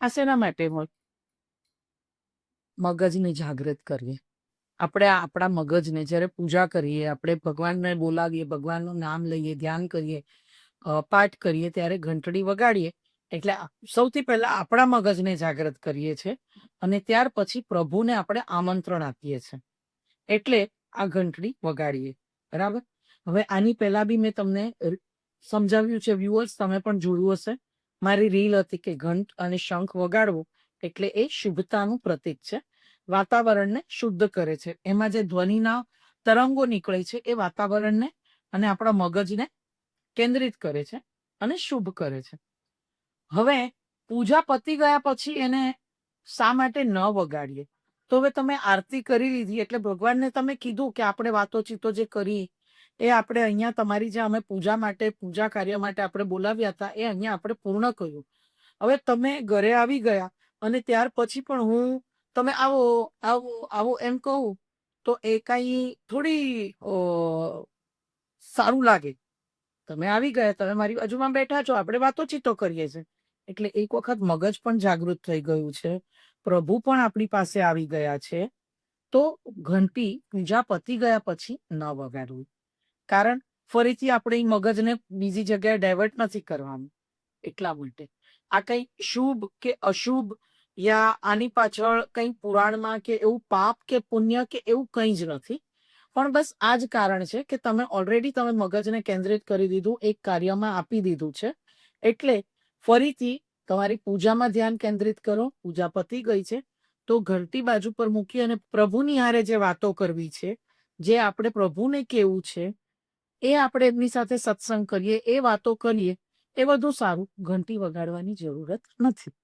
આ શેના માટે હોય? મગજને જાગૃત કરીએ. આપણે આપણા મગજને જ્યારે પૂજા કરીએ, આપણે ભગવાનને બોલાવીએ, ભગવાનનું નામ લઈએ, ધ્યાન કરીએ, પાઠ કરીએ, ત્યારે ઘંટડી વગાડીએ એટલે સૌથી પહેલા આપણા મગજને જાગૃત કરીએ છીએ અને ત્યાર પછી પ્રભુને આપણે આમંત્રણ આપીએ છીએ. એટલે આ ઘંટડી વગાડીએ. બરાબર. હવે આની પહેલા બી મેં તમને સમજાવ્યું છે. વ્યુઅર્સ, તમે પણ જોયું હશે. મારી રીલ હતી કે ઘંટ અને શંખ વગાડવો એટલે એ શુભતાનું પ્રતીક છે. વાતાવરણને શુદ્ધ કરે છે. એમાં જે ધ્વનિના તરંગો નીકળે છે એ વાતાવરણને અને આપણા મગજને કેન્દ્રિત કરે છે અને શુભ કરે છે. હવે પૂજા પતી ગયા પછી એને શા માટે ન વગાડીએ? તો હવે તમે આરતી કરી લીધી એટલે ભગવાનને તમે કીધું કે આપણે વાતોચીતો જે કરી એ આપણે અહીંયા તમારી જે અમે પૂજા માટે, પૂજા કાર્ય માટે આપણે બોલાવ્યા હતા એ અહીંયા આપણે પૂર્ણ કર્યું. હવે તમે ઘરે આવી ગયા અને ત્યાર પછી પણ તમે આવો આવો આવો એમ કહું તો એ કઈ થોડી સારું લાગે. તમે આવી ગયા, તમે મારી બાજુમાં બેઠા છો, આપણે વાતોચીતો કરીએ છીએ એટલે એક વખત મગજ પણ જાગૃત થઈ ગયું છે, પ્રભુ પણ આપણી પાસે આવી ગયા છે. તો ઘંટી પૂજા પતી ગયા પછી ન વગાડવું. કારણ ફરીથી આપણે મગજને બીજી જગ્યાએ ડાયવર્ટ નથી કરવાનું. એટલા માટે આ કઈ શુભ કે અશુભ યા આની પાછળ કઈ પુરાણમાં કે એવું પાપ કે પુણ્ય કે એવું કંઈ જ નથી. પણ બસ આ જ કારણ છે કે તમે ઓલરેડી તમે મગજને કેન્દ્રિત કરી દીધું, એક કાર્યમાં આપી દીધું છે. એટલે ફરીથી તમારી પૂજામાં ધ્યાન કેન્દ્રિત કરો. પૂજા પતી ગઈ છે તો ઘંટી બાજુ પર મૂકી અને પ્રભુની હારે જે વાતો કરવી છે, જે આપણે પ્રભુને કેવું છે, એ આપણે એમની સાથે સત્સંગ કરીએ, એ વાતો કરીએ, એ બધું સારું. ઘંટી વગાડવાની જરૂરત નથી.